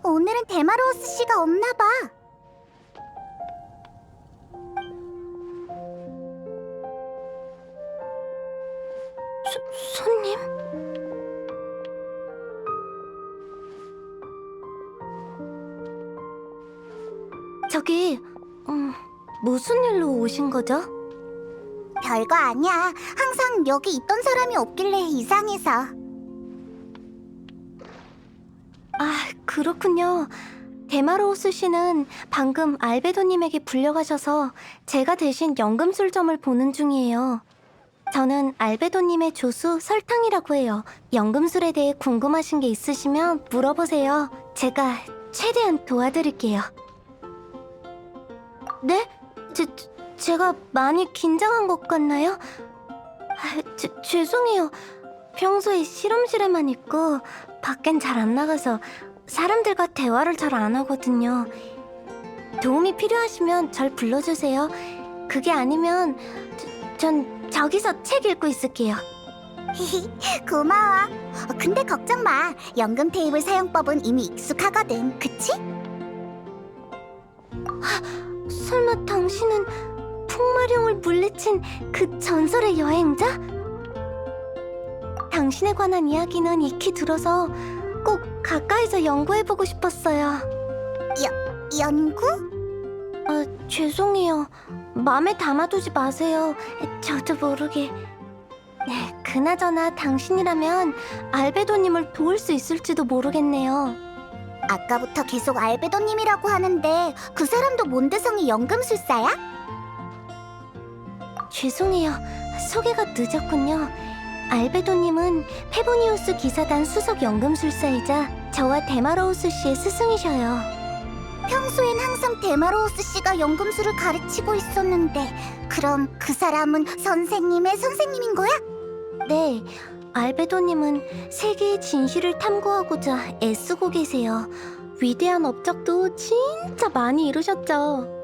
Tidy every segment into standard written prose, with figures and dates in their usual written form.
오늘은 데마로우스 씨가 없나 봐. 손님? 저기, 무슨 일로 오신 거죠? 별거 아니야. 항상 여기 있던 사람이 없길래 이상해서. 아, 그렇군요. 데마로우스 씨는 방금 알베도님에게 불려가셔서 제가 대신 연금술점을 보는 중이에요. 저는 알베도님의 조수 설탕이라고 해요. 연금술에 대해 궁금하신 게 있으시면 물어보세요. 제가 최대한 도와드릴게요. 네? 제가 많이 긴장한 것 같나요? 죄송해요. 평소에 실험실에만 있고 밖엔 잘 안 나가서 사람들과 대화를 잘 안 하거든요. 도움이 필요하시면 절 불러주세요. 그게 아니면 전 저기서 책 읽고 있을게요. 고마워. 근데 걱정 마. 연금 테이블 사용법은 이미 익숙하거든. 그치? 설마 당신은 풍마룡을 물리친 그 전설의 여행자? 당신에 관한 이야기는 익히 들어서 꼭 가까이서 연구해보고 싶었어요. 연구? 죄송해요. 마음에 담아두지 마세요. 저도 모르게. 네, 그나저나 당신이라면 알베도님을 도울 수 있을지도 모르겠네요. 아까부터 계속 알베도님이라고 하는데 그 사람도 몬드성의 연금술사야? 죄송해요. 소개가 늦었군요. 알베도님은 페보니우스 기사단 수석 연금술사이자 저와 데마로우스 씨의 스승이셔요. 평소엔 항상 데마로우스 씨가 연금술을 가르치고 있었는데 그럼 그 사람은 선생님의 선생님인 거야? 네, 알베도님은 세계의 진실을 탐구하고자 애쓰고 계세요. 위대한 업적도 진짜 많이 이루셨죠.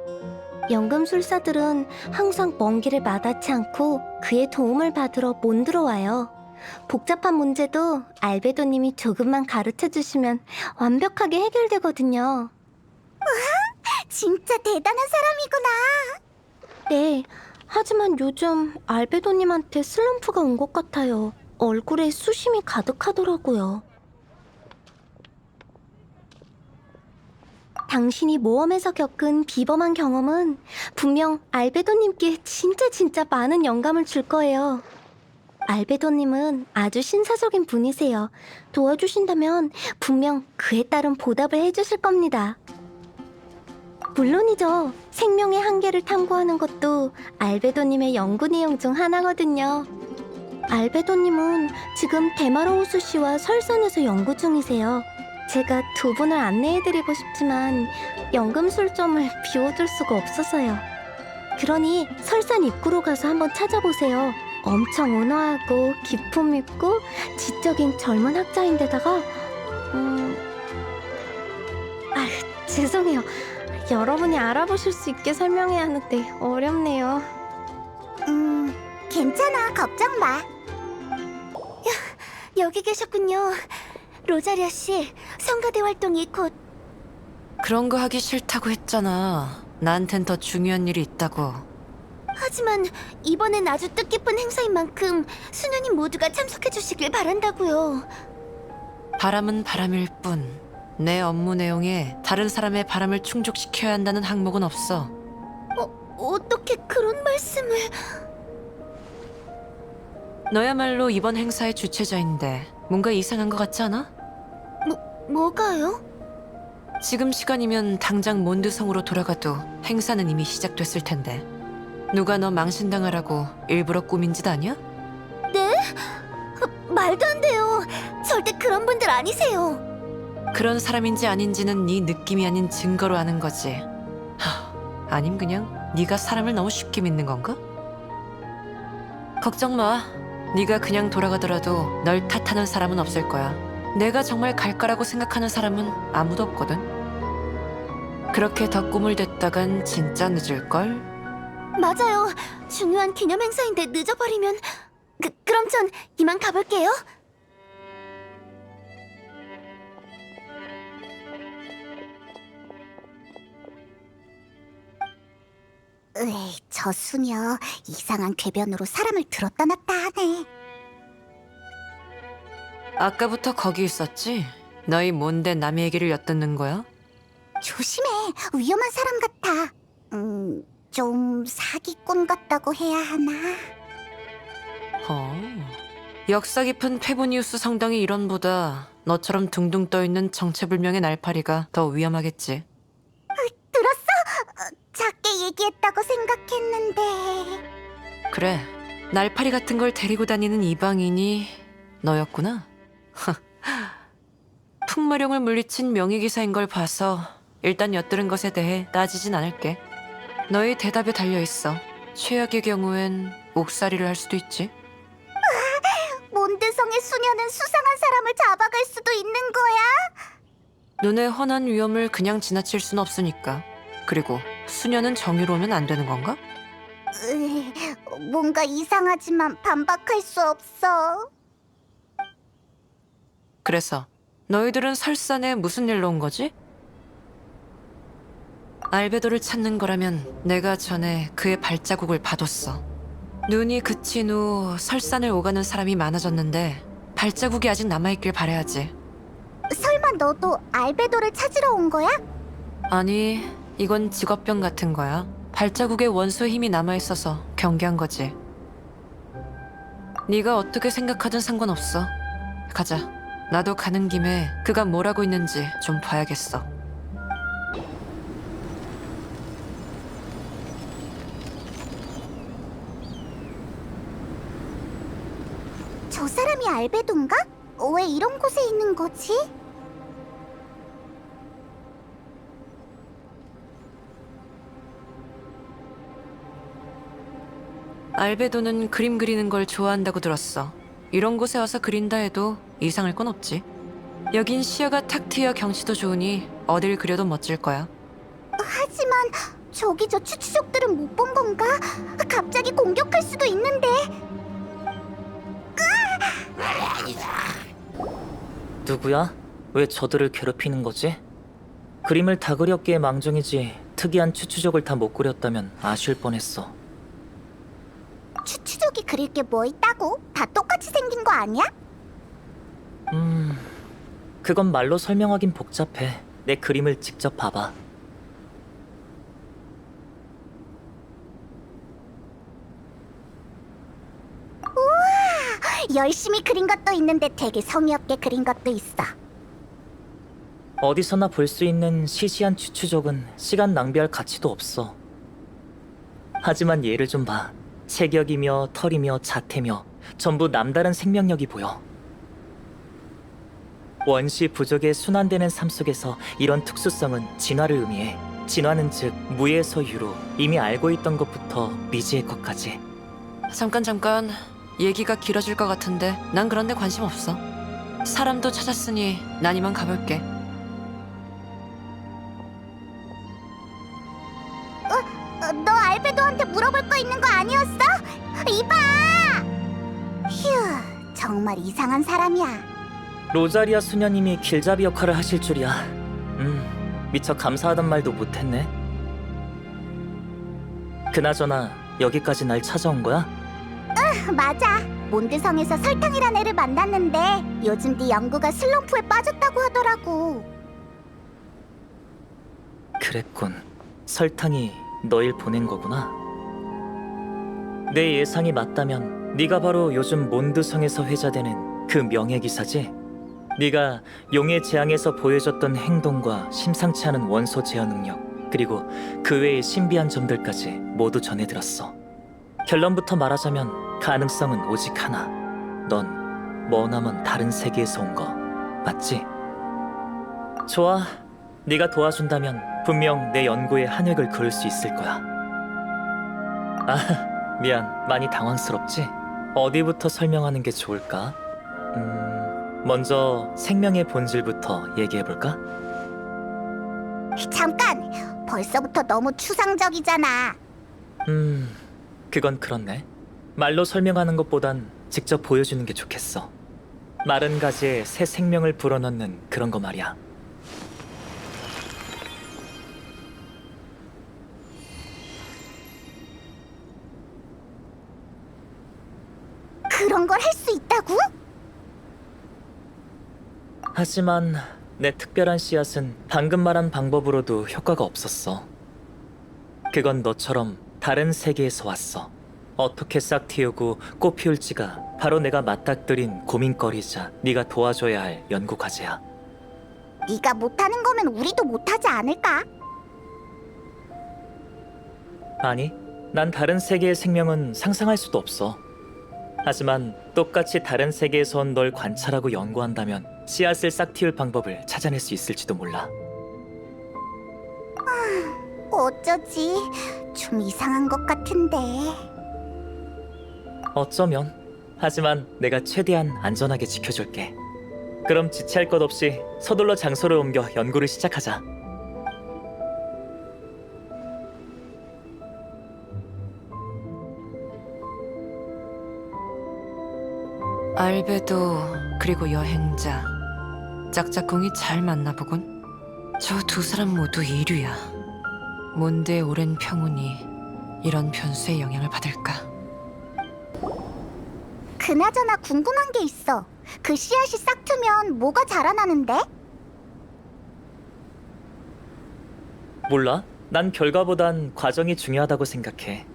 연금술사들은 항상 먼 길을 마다치 않고 그의 도움을 받으러 몬드로 와요. 복잡한 문제도 알베도님이 조금만 가르쳐주시면 완벽하게 해결되거든요. 진짜 대단한 사람이구나. 네, 하지만 요즘 알베도님한테 슬럼프가 온 것 같아요. 얼굴에 수심이 가득하더라고요. 당신이 모험에서 겪은 비범한 경험은 분명 알베도님께 진짜 많은 영감을 줄 거예요. 알베도님은 아주 신사적인 분이세요. 도와주신다면 분명 그에 따른 보답을 해주실 겁니다. 물론이죠. 생명의 한계를 탐구하는 것도 알베도님의 연구 내용 중 하나거든요. 알베도님은 지금 데마로우스 씨와 설산에서 연구 중이세요. 제가 두 분을 안내해드리고 싶지만 연금술점을 비워둘 수가 없어서요. 그러니 설산 입구로 가서 한번 찾아보세요. 엄청 온화하고 기품 있고 지적인 젊은 학자인데다가 죄송해요. 여러분이 알아보실 수 있게 설명해야 하는데 어렵네요. 괜찮아. 걱정 마. 여기 계셨군요. 로자리아 씨, 성가대 활동이 곧... 그런 거 하기 싫다고 했잖아. 나한텐 더 중요한 일이 있다고. 하지만 이번엔 아주 뜻깊은 행사인 만큼 수녀님 모두가 참석해 주시길 바란다고요. 바람은 바람일 뿐. 내 업무 내용에 다른 사람의 바람을 충족시켜야 한다는 항목은 없어. 어떻게 그런 말씀을... 너야말로 이번 행사의 주최자인데 뭔가 이상한 것 같지 않아? 뭐가요? 지금 시간이면 당장 몬드성으로 돌아가도 행사는 이미 시작됐을 텐데 누가 너 망신당하라고 일부러 꾸민 짓 아니야? 네? 말도 안 돼요. 절대 그런 분들 아니세요. 그런 사람인지 아닌지는 네 느낌이 아닌 증거로 아는 거지. 아님 그냥 네가 사람을 너무 쉽게 믿는 건가? 걱정 마. 네가 그냥 돌아가더라도 널 탓하는 사람은 없을 거야. 내가 정말 갈 거라고 생각하는 사람은 아무도 없거든. 그렇게 더 꿈을 댔다간 진짜 늦을걸? 맞아요. 중요한 기념 행사인데 늦어버리면... 그럼 전 이만 가볼게요. 저 수녀 이상한 궤변으로 사람을 들었다 놨다 하네. 아까부터 거기 있었지? 너희 뭔데 남의 얘기를 엿듣는 거야? 조심해, 위험한 사람 같아. 좀 사기꾼 같다고 해야 하나? 역사 깊은 페보니우스 성당의 일원보다 너처럼 둥둥 떠있는 정체불명의 날파리가 더 위험하겠지. 들었어? 작게 얘기했다고 생각했는데. 그래, 날파리 같은 걸 데리고 다니는 이방인이 너였구나. 풍마룡을 물리친 명예기사인 걸 봐서 일단 엿들은 것에 대해 따지진 않을게. 너의 대답에 달려있어. 최악의 경우엔 옥살이를 할 수도 있지. 몬드성의 수녀는 수상한 사람을 잡아갈 수도 있는 거야? 눈에 훤한 위험을 그냥 지나칠 순 없으니까. 그리고 수녀는 정의로우면 안 되는 건가? 뭔가 이상하지만 반박할 수 없어. 그래서 너희들은 설산에 무슨 일로 온 거지? 알베도를 찾는 거라면 내가 전에 그의 발자국을 봐뒀어. 눈이 그친 후 설산을 오가는 사람이 많아졌는데 발자국이 아직 남아있길 바라야지. 설마 너도 알베도를 찾으러 온 거야? 아니, 이건 직업병 같은 거야. 발자국에 원소의 힘이 남아있어서 경계한 거지. 네가 어떻게 생각하든 상관없어. 가자. 나도 가는 김에 그가 뭘 하고 있는지 좀 봐야겠어. 저 사람이 알베도인가? 왜 이런 곳에 있는 거지? 알베도는 그림 그리는 걸 좋아한다고 들었어. 이런 곳에 와서 그린다 해도 이상할 건 없지. 여긴 시야가 탁 트여 경치도 좋으니 어딜 그려도 멋질 거야. 하지만 저기 저 추추족들은 못 본 건가? 갑자기 공격할 수도 있는데. 누구야? 왜 저들을 괴롭히는 거지? 그림을 다 그렸기에 망정이지 특이한 추추족을 다 못 그렸다면 아쉬울 뻔했어. 추추족이 그릴 게 뭐 있다고? 다 똑같이 생긴 거 아니야? 그건 말로 설명하긴 복잡해. 내 그림을 직접 봐봐. 열심히 그린 것도 있는데 되게 성의 없게 그린 것도 있어. 어디서나 볼 수 있는 시시한 추추족은 시간 낭비할 가치도 없어. 하지만 얘를 좀 봐. 체격이며 털이며 자태며 전부 남다른 생명력이 보여. 원시 부족의 순환되는 삶 속에서 이런 특수성은 진화를 의미해. 진화는 즉 무에서 유로, 이미 알고 있던 것부터 미지의 것까지. 잠깐. 얘기가 길어질 것 같은데 난 그런 데 관심 없어. 사람도 찾았으니 난 이만 가볼게. 너 알베도한테 물어볼 거 있는 거 아니었어? 이봐! 휴, 정말 이상한 사람이야. 로자리아 수녀님이 길잡이 역할을 하실 줄이야. 미처 감사하단 말도 못했네. 그나저나 여기까지 날 찾아온 거야? 맞아. 몬드성에서 설탕이란 애를 만났는데 요즘 네 연구가 슬럼프에 빠졌다고 하더라고. 그랬군. 설탕이 너일 보낸 거구나. 내 예상이 맞다면 네가 바로 요즘 몬드성에서 회자되는 그 명예기사지? 네가 용의 재앙에서 보여줬던 행동과 심상치 않은 원소 제어 능력, 그리고 그 외의 신비한 점들까지 모두 전해들었어. 결론부터 말하자면 가능성은 오직 하나. 넌 머나먼 다른 세계에서 온 거 맞지? 좋아. 네가 도와준다면 분명 내 연구에 한 획을 그을 수 있을 거야. 아, 미안. 많이 당황스럽지? 어디부터 설명하는 게 좋을까? 먼저 생명의 본질부터 얘기해볼까? 잠깐! 벌써부터 너무 추상적이잖아. 그건 그렇네. 말로 설명하는 것보단 직접 보여주는 게 좋겠어. 마른 가지에 새 생명을 불어넣는 그런 거 말이야. 하지만 내 특별한 씨앗은 방금 말한 방법으로도 효과가 없었어. 그건 너처럼 다른 세계에서 왔어. 어떻게 싹 틔우고 꽃 피울지가 바로 내가 맞닥뜨린 고민거리자 네가 도와줘야 할 연구 과제야. 네가 못하는 거면 우리도 못하지 않을까? 아니, 난 다른 세계의 생명은 상상할 수도 없어. 하지만 똑같이 다른 세계에서 온 널 관찰하고 연구한다면 씨앗을 싹 틔울 방법을 찾아낼 수 있을지도 몰라. 어쩌지? 좀 이상한 것 같은데. 어쩌면. 하지만 내가 최대한 안전하게 지켜줄게. 그럼 지체할 것 없이 서둘러 장소를 옮겨 연구를 시작하자. 알베도 그리고 여행자 짝짝꿍이 잘 맞나 보군. 저 두 사람 모두 이류야. 몬드의 오랜 평온이 이런 변수의 영향을 받을까? 그나저나 궁금한 게 있어. 그 씨앗이 싹 트면 뭐가 자라나는데? 몰라? 난 결과보단 과정이 중요하다고 생각해.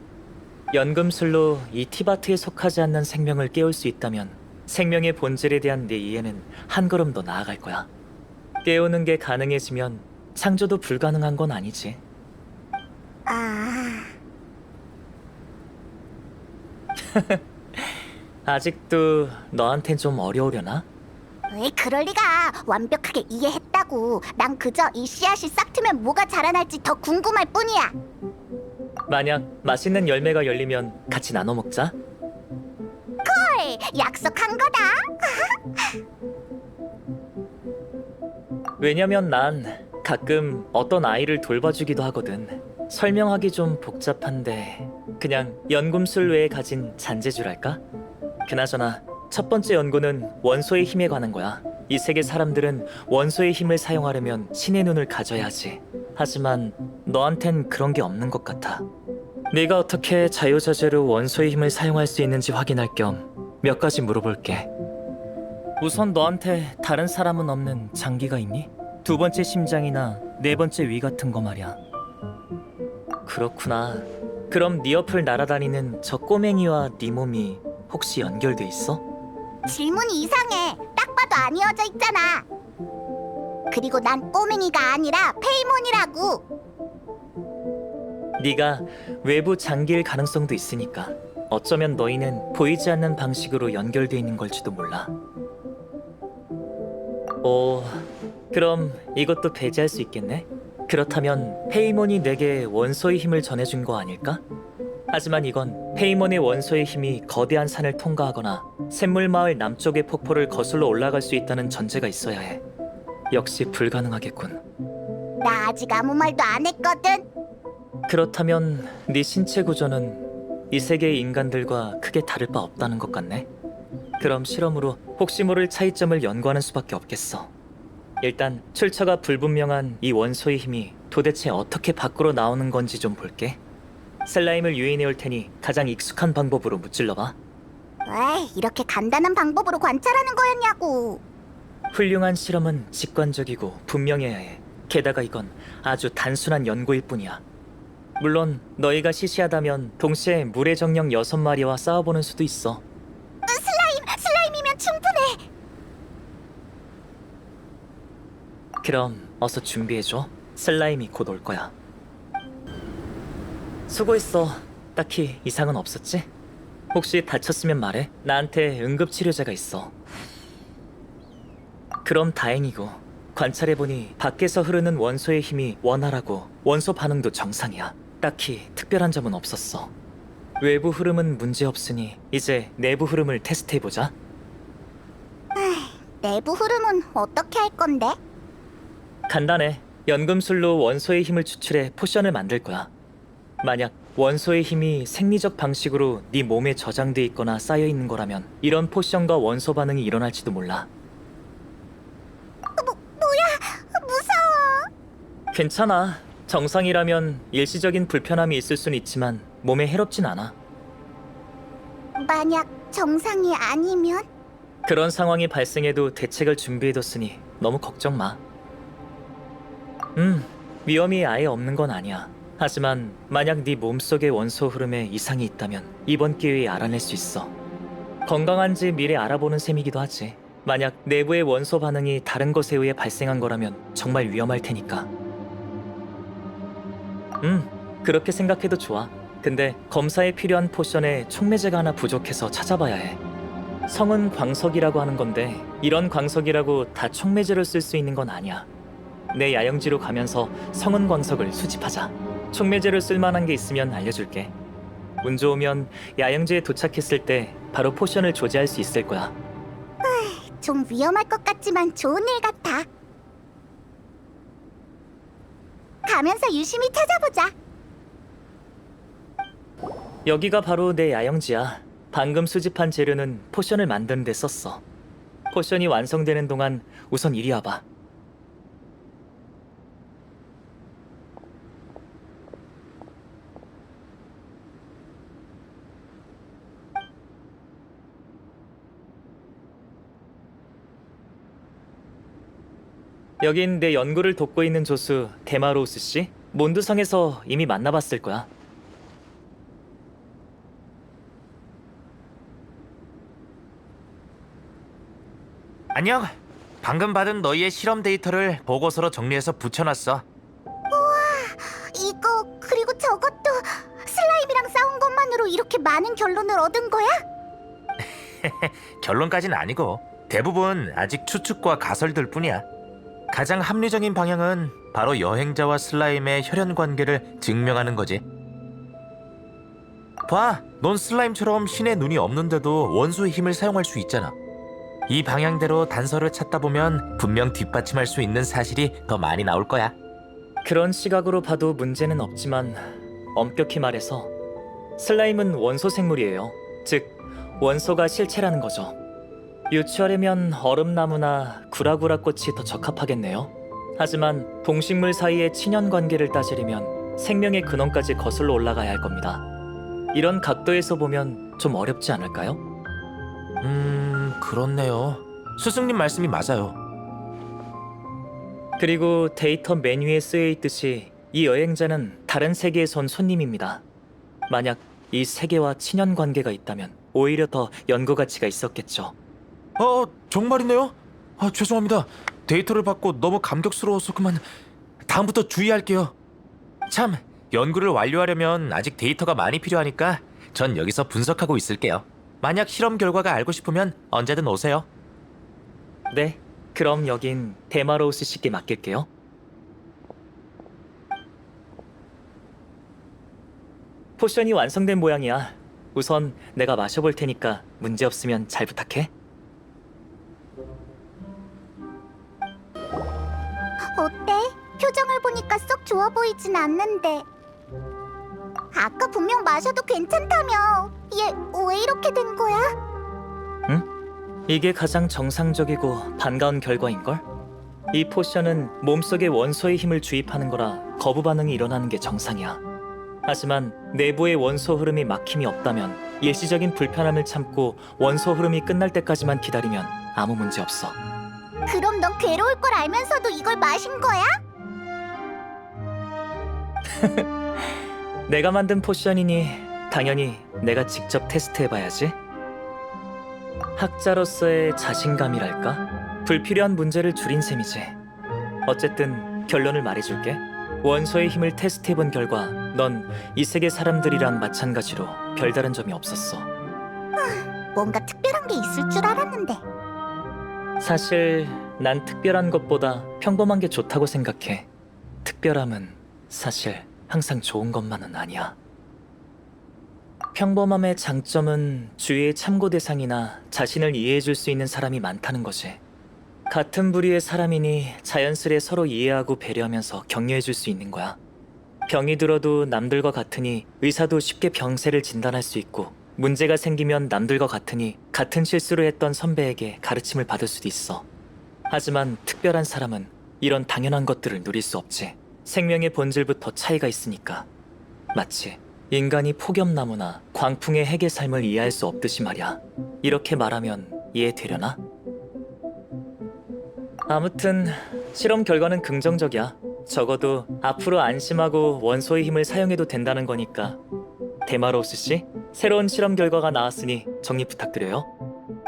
연금술로 이 티바트에 속하지 않는 생명을 깨울 수 있다면 생명의 본질에 대한 내 이해는 한 걸음 더 나아갈 거야. 깨우는 게 가능해지면 창조도 불가능한 건 아니지. 아, 아직도 너한텐 좀 어려우려나? 왜 그럴 리가. 완벽하게 이해했다고. 난 그저 이 씨앗이 싹 트면 뭐가 자라날지 더 궁금할 뿐이야. 만약 맛있는 열매가 열리면 같이 나눠 먹자. 헐, 약속한 거다. 왜냐면 난 가끔 어떤 아이를 돌봐주기도 하거든. 설명하기 좀 복잡한데 그냥 연금술 외에 가진 잔재주랄까? 그나저나 첫 번째 연구는 원소의 힘에 관한 거야. 이 세계 사람들은 원소의 힘을 사용하려면 신의 눈을 가져야 하지. 하지만 너한텐 그런 게 없는 것 같아. 네가 어떻게 자유자재로 원소의 힘을 사용할 수 있는지 확인할 겸 몇 가지 물어볼게. 우선 너한테 다른 사람은 없는 장기가 있니? 두 번째 심장이나 네 번째 위 같은 거 말이야. 그렇구나. 그럼 네 옆을 날아다니는 저 꼬맹이와 네 몸이 혹시 연결돼 있어? 질문이 이상해. 딱 봐도 안 이어져 있잖아. 그리고 난 꼬맹이가 아니라 페이몬이라고. 네가 외부 장기일 가능성도 있으니까 어쩌면 너희는 보이지 않는 방식으로 연결돼 있는 걸지도 몰라. 그럼 이것도 배제할 수 있겠네? 그렇다면 페이몬이 내게 원소의 힘을 전해준 거 아닐까? 하지만 이건 페이몬의 원소의 힘이 거대한 산을 통과하거나 샘물마을 남쪽의 폭포를 거슬러 올라갈 수 있다는 전제가 있어야 해. 역시 불가능하겠군. 나 아직 아무 말도 안 했거든. 그렇다면 네 신체 구조는 이 세계의 인간들과 크게 다를 바 없다는 것 같네. 그럼 실험으로 혹시 모를 차이점을 연구하는 수밖에 없겠어. 일단 출처가 불분명한 이 원소의 힘이 도대체 어떻게 밖으로 나오는 건지 좀 볼게. 슬라임을 유인해 올 테니 가장 익숙한 방법으로 무찔러봐. 왜 이렇게 간단한 방법으로 관찰하는 거였냐고. 훌륭한 실험은 직관적이고 분명해야 해. 게다가 이건 아주 단순한 연구일 뿐이야. 물론 너희가 시시하다면 동시에 물의 정령 6마리와 싸워보는 수도 있어. 슬라임이면 충분해. 그럼 어서 준비해줘. 슬라임이 곧 올 거야. 수고했어. 딱히 이상은 없었지? 혹시 다쳤으면 말해. 나한테 응급치료제가 있어. 그럼 다행이고 관찰해보니 밖에서 흐르는 원소의 힘이 원활하고 원소 반응도 정상이야. 딱히 특별한 점은 없었어. 외부 흐름은 문제없으니 이제 내부 흐름을 테스트해보자. 내부 흐름은 어떻게 할 건데? 간단해. 연금술로 원소의 힘을 추출해 포션을 만들 거야. 만약 원소의 힘이 생리적 방식으로 네 몸에 저장돼 있거나 쌓여 있는 거라면 이런 포션과 원소 반응이 일어날지도 몰라. 무서워. 괜찮아. 정상이라면 일시적인 불편함이 있을 순 있지만 몸에 해롭진 않아. 만약 정상이 아니면? 그런 상황이 발생해도 대책을 준비해뒀으니 너무 걱정 마. 위험이 아예 없는 건 아니야. 하지만 만약 네 몸속의 원소 흐름에 이상이 있다면 이번 기회에 알아낼 수 있어. 건강한지 미리 알아보는 셈이기도 하지. 만약 내부의 원소 반응이 다른 것에 의해 발생한 거라면 정말 위험할 테니까. 그렇게 생각해도 좋아. 근데 검사에 필요한 포션에 촉매제가 하나 부족해서 찾아봐야 해. 성은 광석이라고 하는 건데 이런 광석이라고 다 촉매제를 쓸 수 있는 건 아니야. 내 야영지로 가면서 성은 광석을 수집하자. 촉매제를 쓸 만한 게 있으면 알려줄게. 운 좋으면 야영지에 도착했을 때 바로 포션을 조제할 수 있을 거야. 좀 위험할 것 같지만 좋은 일 같아. 가면서 유심히 찾아보자. 여기가 바로 내 야영지야. 방금 수집한 재료는 포션을 만드는 데 썼어. 포션이 완성되는 동안 우선 이리 와봐. 여긴 내 연구를 돕고 있는 조수 데마로우스 씨. 몬드성에서 이미 만나봤을 거야. 안녕. 방금 받은 너희의 실험 데이터를 보고서로 정리해서 붙여놨어. 이거 그리고 저것도 슬라임이랑 싸운 것만으로 이렇게 많은 결론을 얻은 거야? 결론까진 아니고 대부분 아직 추측과 가설들 뿐이야. 가장 합리적인 방향은 바로 여행자와 슬라임의 혈연 관계를 증명하는 거지. 봐, 넌 슬라임처럼 신의 눈이 없는데도 원소의 힘을 사용할 수 있잖아. 이 방향대로 단서를 찾다 보면 분명 뒷받침할 수 있는 사실이 더 많이 나올 거야. 그런 시각으로 봐도 문제는 없지만 엄격히 말해서 슬라임은 원소 생물이에요. 즉 원소가 실체라는 거죠. 유추하려면 얼음나무나 구라구라 꽃이 더 적합하겠네요. 하지만 동식물 사이의 친연 관계를 따지려면 생명의 근원까지 거슬러 올라가야 할 겁니다. 이런 각도에서 보면 좀 어렵지 않을까요? 그렇네요. 스승님 말씀이 맞아요. 그리고 데이터 메뉴에 쓰여 있듯이 이 여행자는 다른 세계에서 온 손님입니다. 만약 이 세계와 친연 관계가 있다면 오히려 더 연구 가치가 있었겠죠. 정말이네요? 죄송합니다. 데이터를 받고 너무 감격스러워서 그만. 다음부터 주의할게요. 참, 연구를 완료하려면 아직 데이터가 많이 필요하니까 전 여기서 분석하고 있을게요. 만약 실험 결과가 알고 싶으면 언제든 오세요. 네, 그럼 여긴 데마로우스 씨께 맡길게요. 포션이 완성된 모양이야. 우선 내가 마셔볼 테니까 문제 없으면 잘 부탁해. 어때? 표정을 보니까 썩 좋아 보이진 않는데. 아까 분명 마셔도 괜찮다며. 얘 왜 이렇게 된 거야? 이게 가장 정상적이고 반가운 결과인걸? 이 포션은 몸속에 원소의 힘을 주입하는 거라 거부 반응이 일어나는 게 정상이야. 하지만 내부의 원소 흐름이 막힘이 없다면 일시적인 불편함을 참고 원소 흐름이 끝날 때까지만 기다리면 아무 문제 없어. 그럼 넌 괴로울 걸 알면서도 이걸 마신 거야? 내가 만든 포션이니 당연히 내가 직접 테스트해봐야지. 학자로서의 자신감이랄까? 불필요한 문제를 줄인 셈이지. 어쨌든 결론을 말해줄게. 원소의 힘을 테스트해본 결과 넌 이 세계 사람들이랑 마찬가지로 별다른 점이 없었어. 뭔가 특별한 게 있을 줄 알았는데. 사실 난 특별한 것보다 평범한 게 좋다고 생각해. 특별함은 사실 항상 좋은 것만은 아니야. 평범함의 장점은 주위의 참고 대상이나 자신을 이해해줄 수 있는 사람이 많다는 거지. 같은 부류의 사람이니 자연스레 서로 이해하고 배려하면서 격려해줄 수 있는 거야. 병이 들어도 남들과 같으니 의사도 쉽게 병세를 진단할 수 있고, 문제가 생기면 남들과 같으니 같은 실수를 했던 선배에게 가르침을 받을 수도 있어. 하지만 특별한 사람은 이런 당연한 것들을 누릴 수 없지. 생명의 본질부터 차이가 있으니까. 마치 인간이 폭염나무나 광풍의 핵의 삶을 이해할 수 없듯이 말이야. 이렇게 말하면 이해되려나? 아무튼 실험 결과는 긍정적이야. 적어도 앞으로 안심하고 원소의 힘을 사용해도 된다는 거니까. 데마로우스 씨, 새로운 실험 결과가 나왔으니 정리 부탁드려요.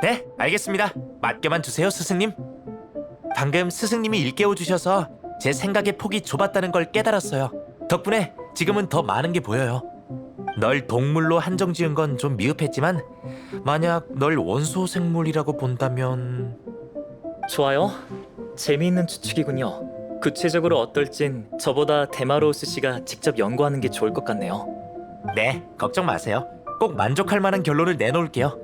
네, 알겠습니다. 맡겨만 주세요, 스승님. 방금 스승님이 일깨워 주셔서 제 생각의 폭이 좁았다는 걸 깨달았어요. 덕분에 지금은 더 많은 게 보여요. 널 동물로 한정 지은 건 좀 미흡했지만 만약 널 원소 생물이라고 본다면 좋아요. 재미있는 추측이군요. 구체적으로 어떨진 저보다 데마로우스 씨가 직접 연구하는 게 좋을 것 같네요. 네, 걱정 마세요. 꼭 만족할 만한 결론을 내놓을게요.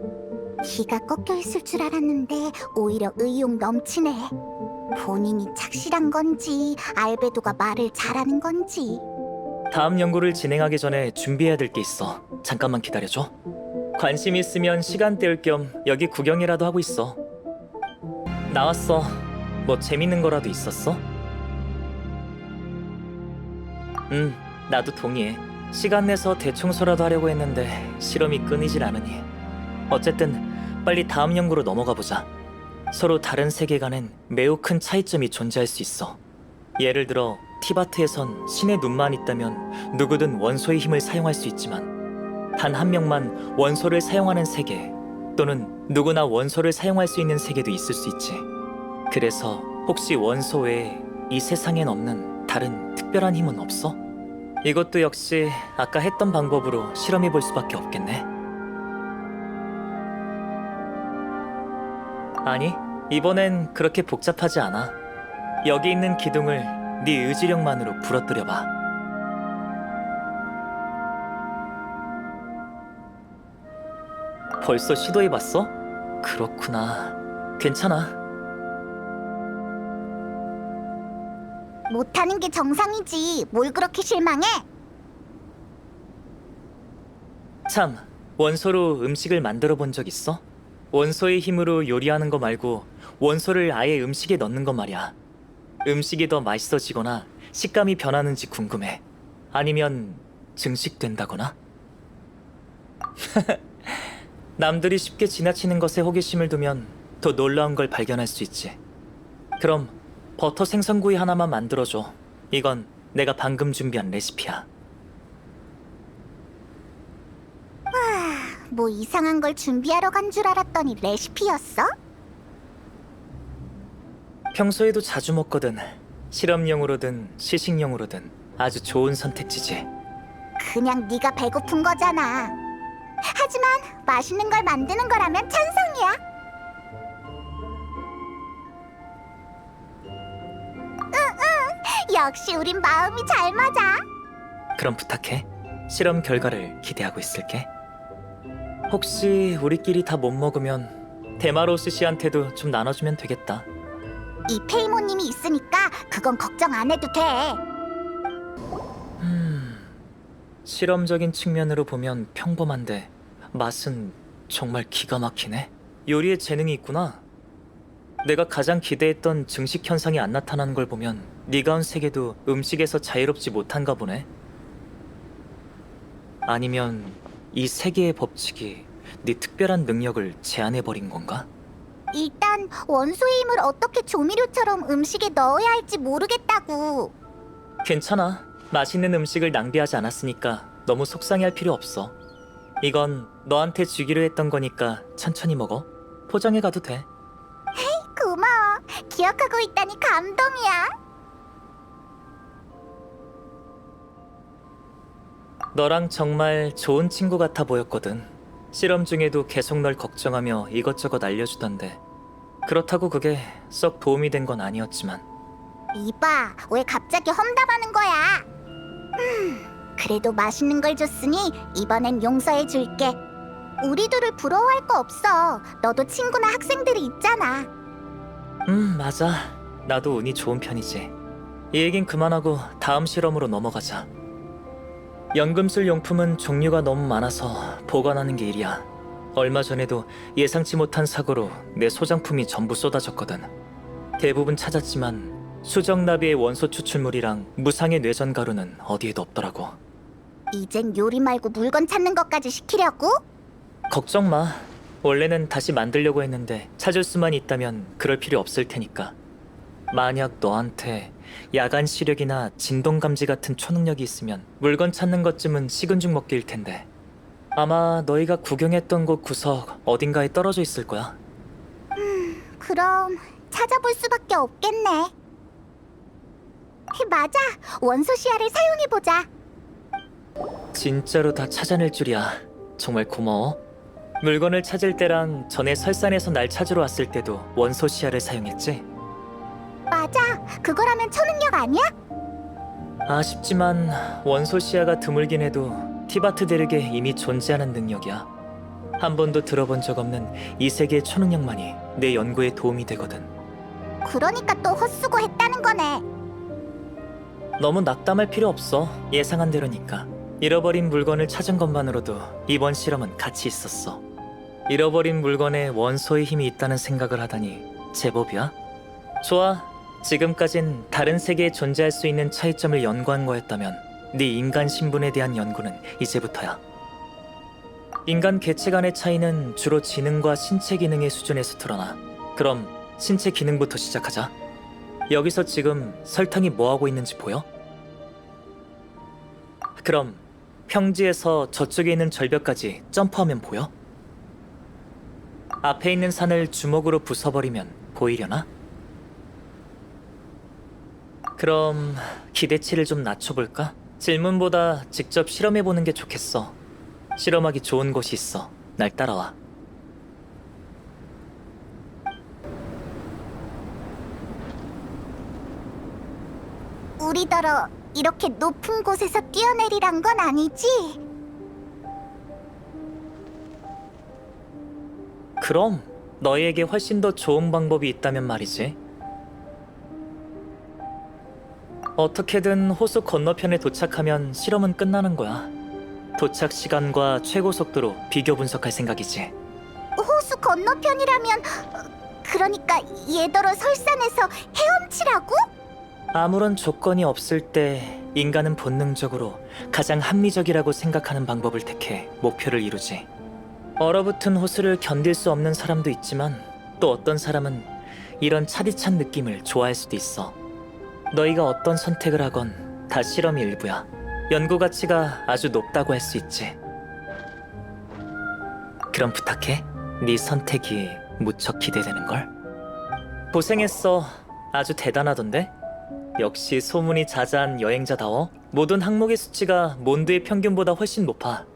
기가 꺾여 있을 줄 알았는데 오히려 의욕 넘치네. 본인이 착실한 건지 알베도가 말을 잘하는 건지. 다음 연구를 진행하기 전에 준비해야 될 게 있어. 잠깐만 기다려줘. 관심 있으면 시간 때울 겸 여기 구경이라도 하고 있어. 나왔어. 뭐 재밌는 거라도 있었어? 나도 동의해. 시간 내서 대청소라도 하려고 했는데 실험이 끊이질 않으니. 어쨌든 빨리 다음 연구로 넘어가 보자. 서로 다른 세계관엔 매우 큰 차이점이 존재할 수 있어. 예를 들어 티바트에선 신의 눈만 있다면 누구든 원소의 힘을 사용할 수 있지만 단 한 명만 원소를 사용하는 세계 또는 누구나 원소를 사용할 수 있는 세계도 있을 수 있지. 그래서 혹시 원소 외에 이 세상엔 없는 다른 특별한 힘은 없어? 이것도 역시 아까 했던 방법으로 실험해 볼 수밖에 없겠네. 아니, 이번엔 그렇게 복잡하지 않아. 여기 있는 기둥을 네 의지력만으로 부러뜨려봐. 벌써 시도해봤어? 그렇구나. 괜찮아. 못하는 게 정상이지. 뭘 그렇게 실망해? 참, 원소로 음식을 만들어 본 적 있어? 원소의 힘으로 요리하는 거 말고 원소를 아예 음식에 넣는 것 말이야. 음식이 더 맛있어지거나 식감이 변하는지 궁금해. 아니면 증식된다거나? 남들이 쉽게 지나치는 것에 호기심을 두면 더 놀라운 걸 발견할 수 있지. 그럼 버터 생선구이 하나만 만들어줘. 이건 내가 방금 준비한 레시피야. 뭐 이상한 걸 준비하러 간 줄 알았더니 레시피였어? 평소에도 자주 먹거든. 실험용으로든 시식용으로든 아주 좋은 선택지지. 그냥 네가 배고픈 거잖아. 하지만 맛있는 걸 만드는 거라면 찬성이야. 응, 역시 우린 마음이 잘 맞아. 그럼 부탁해. 실험 결과를 기대하고 있을게. 혹시 우리끼리 다 못 먹으면 데마로스 씨한테도 좀 나눠주면 되겠다. 이 페이모님이 있으니까 그건 걱정 안 해도 돼. 실험적인 측면으로 보면 평범한데 맛은 정말 기가 막히네. 요리에 재능이 있구나. 내가 가장 기대했던 증식 현상이 안 나타나는 걸 보면 네가 온 세계도 음식에서 자유롭지 못한가 보네. 아니면 이 세계의 법칙이 네 특별한 능력을 제한해버린 건가? 일단 원소의 힘을 어떻게 조미료처럼 음식에 넣어야 할지 모르겠다고. 괜찮아. 맛있는 음식을 낭비하지 않았으니까 너무 속상해할 필요 없어. 이건 너한테 주기로 했던 거니까 천천히 먹어. 포장해 가도 돼. 고마워. 기억하고 있다니 감동이야. 너랑 정말 좋은 친구 같아 보였거든. 실험 중에도 계속 널 걱정하며 이것저것 알려주던데. 그렇다고 그게 썩 도움이 된 건 아니었지만. 이봐, 왜 갑자기 험담하는 거야? 그래도 맛있는 걸 줬으니 이번엔 용서해 줄게. 우리들을 부러워할 거 없어. 너도 친구나 학생들이 있잖아. 맞아. 나도 운이 좋은 편이지. 이 얘긴 그만하고 다음 실험으로 넘어가자. 연금술 용품은 종류가 너무 많아서 보관하는 게 일이야. 얼마 전에도 예상치 못한 사고로 내 소장품이 전부 쏟아졌거든. 대부분 찾았지만 수정나비의 원소 추출물이랑 무상의 뇌전 가루는 어디에도 없더라고. 이젠 요리 말고 물건 찾는 것까지 시키려고? 걱정 마. 원래는 다시 만들려고 했는데 찾을 수만 있다면 그럴 필요 없을 테니까. 만약 너한테 야간 시력이나 진동 감지 같은 초능력이 있으면 물건 찾는 것쯤은 식은 죽 먹기일 텐데. 아마 너희가 구경했던 곳 구석 어딘가에 떨어져 있을 거야. 그럼 찾아볼 수밖에 없겠네. 맞아, 원소 시야를 사용해보자. 진짜로 다 찾아낼 줄이야. 정말 고마워. 물건을 찾을 때랑 전에 설산에서 날 찾으러 왔을 때도 원소 시야를 사용했지? 맞아, 그거라면 초능력 아니야? 아쉽지만 원소 시야가 드물긴 해도 티바트 대륙에 이미 존재하는 능력이야. 한 번도 들어본 적 없는 이 세계의 초능력만이 내 연구에 도움이 되거든. 그러니까 또 헛수고 했다는 거네. 너무 낙담할 필요 없어. 예상한 대로니까. 잃어버린 물건을 찾은 것만으로도 이번 실험은 가치 있었어. 잃어버린 물건에 원소의 힘이 있다는 생각을 하다니 제법이야. 좋아. 지금까진 다른 세계에 존재할 수 있는 차이점을 연구한 거였다면 네 인간 신분에 대한 연구는 이제부터야. 인간 개체 간의 차이는 주로 지능과 신체 기능의 수준에서 드러나. 그럼 신체 기능부터 시작하자. 여기서 지금 설탕이 뭐하고 있는지 보여? 그럼 평지에서 저쪽에 있는 절벽까지 점프하면 보여? 앞에 있는 산을 주먹으로 부숴버리면 보이려나? 그럼 기대치를 좀 낮춰볼까? 질문보다 직접 실험해보는 게 좋겠어. 실험하기 좋은 곳이 있어. 날 따라와. 우리더러 이렇게 높은 곳에서 뛰어내리란 건 아니지? 그럼 너희에게 훨씬 더 좋은 방법이 있다면 말이지. 어떻게든 호수 건너편에 도착하면 실험은 끝나는 거야. 도착 시간과 최고 속도로 비교 분석할 생각이지. 호수 건너편이라면 그러니까 얘더러 설산에서 헤엄치라고? 아무런 조건이 없을 때 인간은 본능적으로 가장 합리적이라고 생각하는 방법을 택해 목표를 이루지. 얼어붙은 호수를 견딜 수 없는 사람도 있지만 또 어떤 사람은 이런 차디찬 느낌을 좋아할 수도 있어. 너희가 어떤 선택을 하건 다 실험이 일부야. 연구 가치가 아주 높다고 할 수 있지. 그럼 부탁해. 네 선택이 무척 기대되는걸. 고생했어. 아주 대단하던데? 역시 소문이 자자한 여행자다워. 모든 항목의 수치가 몬드의 평균보다 훨씬 높아.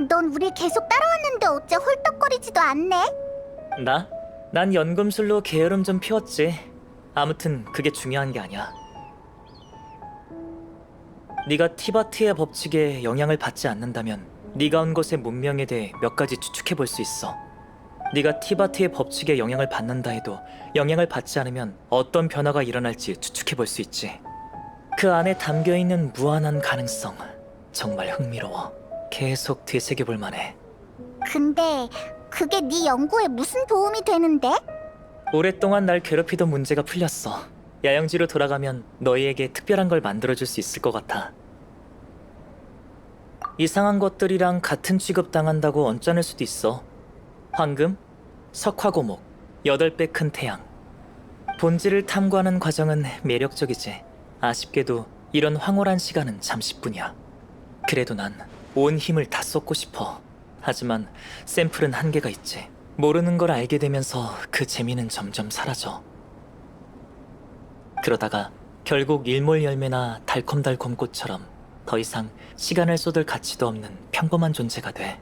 넌 우리 계속 따라왔는데 어째 헐떡거리지도 않네? 나? 난 연금술로 게으름 좀 피웠지. 아무튼 그게 중요한 게 아니야. 네가 티바트의 법칙에 영향을 받지 않는다면 네가 온 곳의 문명에 대해 몇 가지 추측해 볼 수 있어. 네가 티바트의 법칙에 영향을 받는다 해도 영향을 받지 않으면 어떤 변화가 일어날지 추측해 볼 수 있지. 그 안에 담겨 있는 무한한 가능성, 정말 흥미로워. 계속 되새겨 볼 만해. 근데 그게 네 연구에 무슨 도움이 되는데? 오랫동안 날 괴롭히던 문제가 풀렸어. 야영지로 돌아가면 너희에게 특별한 걸 만들어줄 수 있을 것 같아. 이상한 것들이랑 같은 취급당한다고 언짢을 수도 있어. 황금, 석화고목, 8배 큰 태양. 본질을 탐구하는 과정은 매력적이지. 아쉽게도 이런 황홀한 시간은 잠시뿐이야. 그래도 난 온 힘을 다 쏟고 싶어. 하지만 샘플은 한계가 있지. 모르는 걸 알게 되면서 그 재미는 점점 사라져. 그러다가 결국 일몰열매나 달콤달콤 꽃처럼 더 이상 시간을 쏟을 가치도 없는 평범한 존재가 돼.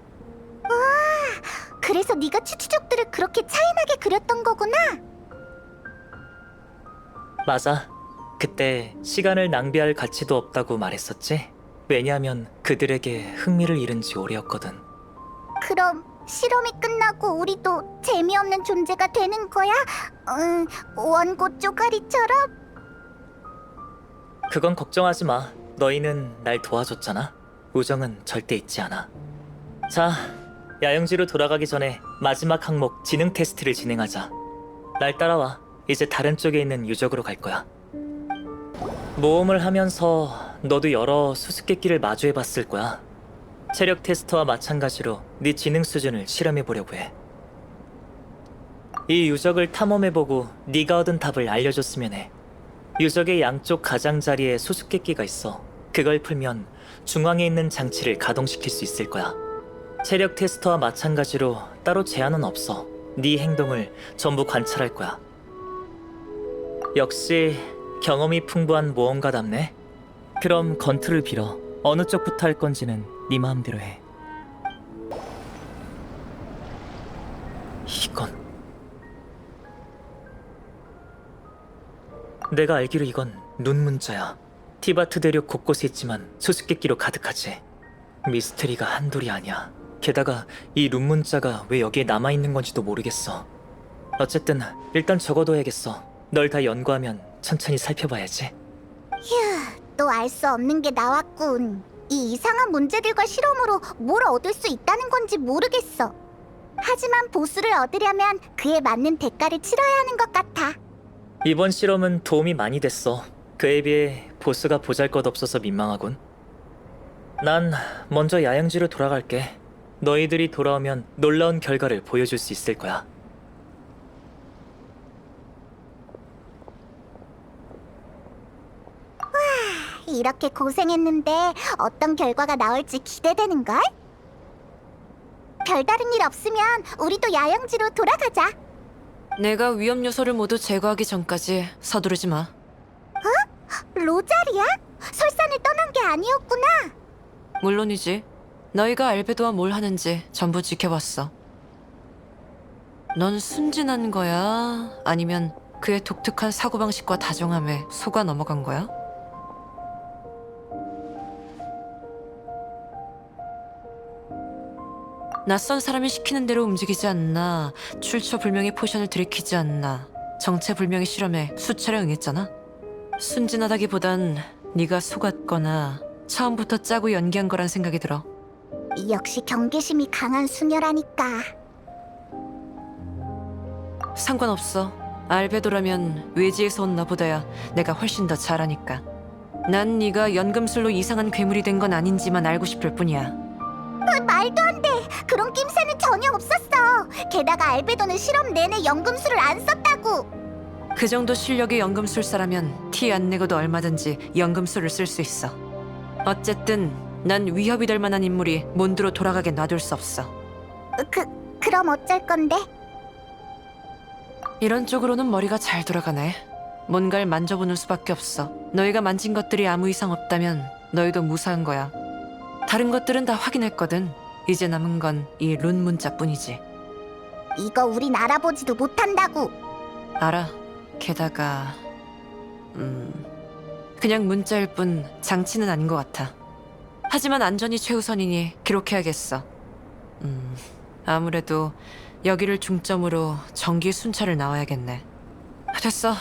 그래서 네가 추추족들을 그렇게 차이나게 그렸던 거구나? 맞아. 그때 시간을 낭비할 가치도 없다고 말했었지. 왜냐하면 그들에게 흥미를 잃은 지 오래였거든. 그럼 실험이 끝나고 우리도 재미없는 존재가 되는 거야? 원고 쪼가리처럼? 그건 걱정하지 마. 너희는 날 도와줬잖아. 우정은 절대 잊지 않아. 자, 야영지로 돌아가기 전에 마지막 항목 지능 테스트를 진행하자. 날 따라와. 이제 다른 쪽에 있는 유적으로 갈 거야. 모험을 하면서 너도 여러 수수께끼를 마주해봤을 거야. 체력 테스트와 마찬가지로 네 지능 수준을 실험해보려고 해. 이 유적을 탐험해보고 네가 얻은 답을 알려줬으면 해. 유적의 양쪽 가장자리에 수수께끼가 있어. 그걸 풀면 중앙에 있는 장치를 가동시킬 수 있을 거야. 체력 테스트와 마찬가지로 따로 제한은 없어. 네 행동을 전부 관찰할 거야. 역시 경험이 풍부한 모험가답네. 그럼 건투를 빌어. 어느 쪽부터 할 건지는 네 마음대로 해. 이건... 내가 알기로 이건 눈 문자야. 티바트 대륙 곳곳에 있지만 수수께끼로 가득하지. 미스테리가 한둘이 아니야. 게다가 이 눈 문자가 왜 여기에 남아있는 건지도 모르겠어. 어쨌든 일단 적어둬야겠어. 널 다 연구하면 천천히 살펴봐야지. 또 알 수 없는 게 나왔군. 이 이상한 문제들과 실험으로 뭘 얻을 수 있다는 건지 모르겠어. 하지만 보수를 얻으려면 그에 맞는 대가를 치러야 하는 것 같아. 이번 실험은 도움이 많이 됐어. 그에 비해 보스가 보잘것없어서 민망하군. 난 먼저 야영지로 돌아갈게. 너희들이 돌아오면 놀라운 결과를 보여줄 수 있을 거야. 이렇게 고생했는데 어떤 결과가 나올지 기대되는걸? 별다른 일 없으면 우리도 야영지로 돌아가자. 내가 위험 요소를 모두 제거하기 전까지 서두르지 마. 로자리야? 설산을 떠난 게 아니었구나. 물론이지. 너희가 알베도와 뭘 하는지 전부 지켜봤어. 넌 순진한 거야? 아니면 그의 독특한 사고방식과 다정함에 속아 넘어간 거야? 낯선 사람이 시키는 대로 움직이지 않나, 출처불명의 포션을 들이키지 않나, 정체불명의 실험에 수차례 응했잖아. 순진하다기보단 네가 속았거나 처음부터 짜고 연기한 거란 생각이 들어. 역시 경계심이 강한 수녀라니까. 상관없어. 알베도라면 외지에서 온 너보다야 내가 훨씬 더 잘하니까. 난 네가 연금술로 이상한 괴물이 된 건 아닌지만 알고 싶을 뿐이야. 말도 안 돼. 그런 낌새는 전혀 없었어. 게다가 알베도는 실험 내내 연금술을 안 썼다고. 그 정도 실력의 연금술사라면 티 안 내고도 얼마든지 연금술을 쓸 수 있어. 어쨌든 난 위협이 될 만한 인물이 몬드로 돌아가게 놔둘 수 없어. 그럼 어쩔 건데? 이런 쪽으로는 머리가 잘 돌아가네. 뭔가를 만져보는 수밖에 없어. 너희가 만진 것들이 아무 이상 없다면 너희도 무사한 거야. 다른 것들은 다 확인했거든. 이제 남은 건 이 룬 문자뿐이지. 이거 우린 알아보지도 못한다고. 알아. 게다가 그냥 문자일 뿐 장치는 아닌 것 같아. 하지만 안전이 최우선이니 기록해야겠어. 아무래도 여기를 중점으로 정기 순찰을 나와야겠네. 됐어.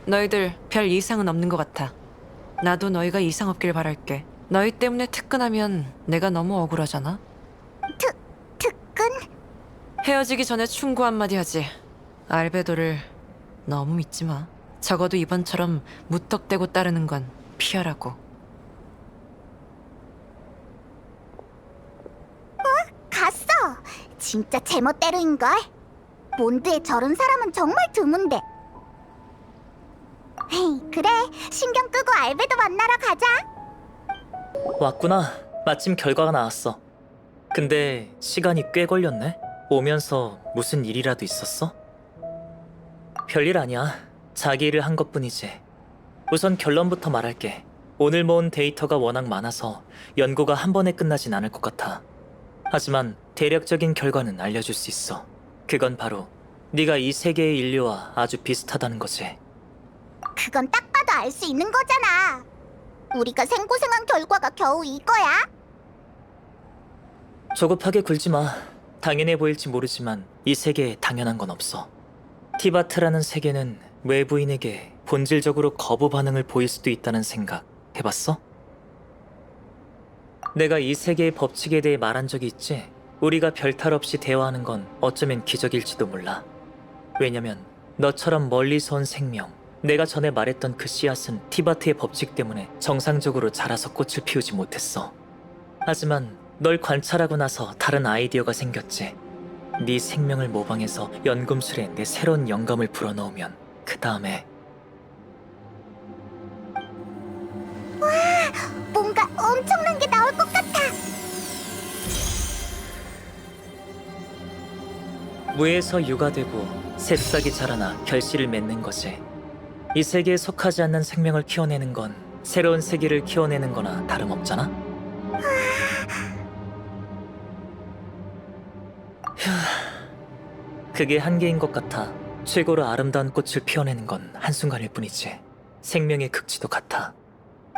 너희들 별 이상은 없는 것 같아. 나도 너희가 이상 없길 바랄게. 너희 때문에 특근하면 내가 너무 억울하잖아. 특근? 헤어지기 전에 충고 한마디 하지. 알베도를 너무 믿지 마. 적어도 이번처럼 무턱대고 따르는 건 피하라고. 갔어. 진짜 제멋대로인걸. 몬드에 저런 사람은 정말 드문데. 헤이, 그래. 신경 끄고 알베도 만나러 가자. 왔구나. 마침 결과가 나왔어. 근데 시간이 꽤 걸렸네. 오면서 무슨 일이라도 있었어? 별일 아니야. 자기 일을 한 것뿐이지. 우선 결론부터 말할게. 오늘 모은 데이터가 워낙 많아서 연구가 한 번에 끝나진 않을 것 같아. 하지만 대략적인 결과는 알려줄 수 있어. 그건 바로 네가 이 세계의 인류와 아주 비슷하다는 거지. 그건 딱 봐도 알 수 있는 거잖아. 우리가 생고생한 결과가 겨우 이거야? 조급하게 굴지 마. 당연해 보일지 모르지만 이 세계에 당연한 건 없어. 티바트라는 세계는 외부인에게 본질적으로 거부 반응을 보일 수도 있다는 생각 해봤어? 내가 이 세계의 법칙에 대해 말한 적이 있지? 우리가 별탈 없이 대화하는 건 어쩌면 기적일지도 몰라. 왜냐면 너처럼 멀리서 온 생명, 내가 전에 말했던 그 씨앗은 티바트의 법칙 때문에 정상적으로 자라서 꽃을 피우지 못했어. 하지만 널 관찰하고 나서 다른 아이디어가 생겼지. 네 생명을 모방해서 연금술에 내 새로운 영감을 불어넣으면 그 다음에 뭔가 엄청난 게 나올 것 같아. 무에서 유가 되고 새싹이 자라나 결실을 맺는 거지. 이 세계에 속하지 않는 생명을 키워내는 건 새로운 세계를 키워내는 거나 다름없잖아? 휴, 그게 한계인 것 같아. 최고로 아름다운 꽃을 피워내는 건 한순간일 뿐이지. 생명의 극치도 같아.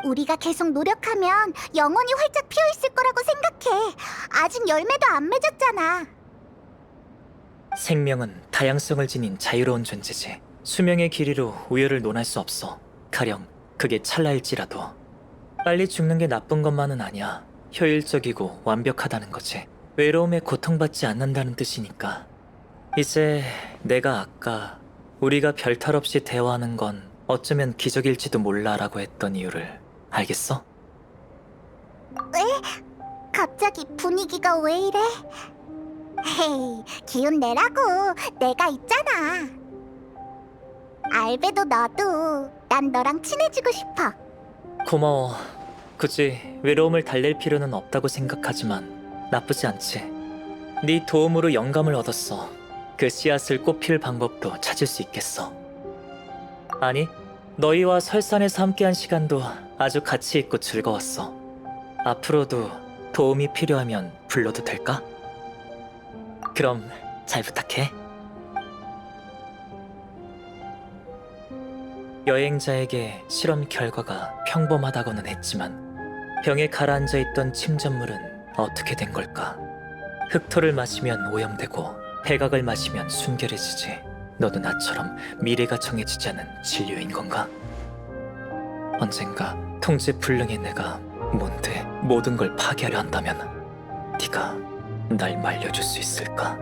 우리가 계속 노력하면 영원히 활짝 피어 있을 거라고 생각해. 아직 열매도 안 맺었잖아. 생명은 다양성을 지닌 자유로운 존재지. 수명의 길이로 우열을 논할 수 없어. 가령 그게 찰나일지라도. 빨리 죽는 게 나쁜 것만은 아니야. 효율적이고 완벽하다는 거지. 외로움에 고통받지 않는다는 뜻이니까. 이제 내가 아까 우리가 별탈 없이 대화하는 건 어쩌면 기적일지도 몰라라고 했던 이유를 알겠어? 갑자기 분위기가 왜 이래? 헤이, 기운 내라고. 내가 있잖아. 알베도 너도. 난 너랑 친해지고 싶어. 고마워. 굳이 외로움을 달랠 필요는 없다고 생각하지만 나쁘지 않지. 네 도움으로 영감을 얻었어. 그 씨앗을 꽃필 방법도 찾을 수 있겠어. 아니, 너희와 설산에서 함께한 시간도 아주 가치 있고 즐거웠어. 앞으로도 도움이 필요하면 불러도 될까? 그럼 잘 부탁해. 여행자에게 실험 결과가 평범하다고는 했지만 병에 가라앉아 있던 침전물은 어떻게 된 걸까? 흑토를 마시면 오염되고 백악을 마시면 순결해지지. 너도 나처럼 미래가 정해지지 않은 진료인 건가? 언젠가 통제불능의 내가 뭔데 모든 걸 파괴하려 한다면 네가 날 말려줄 수 있을까?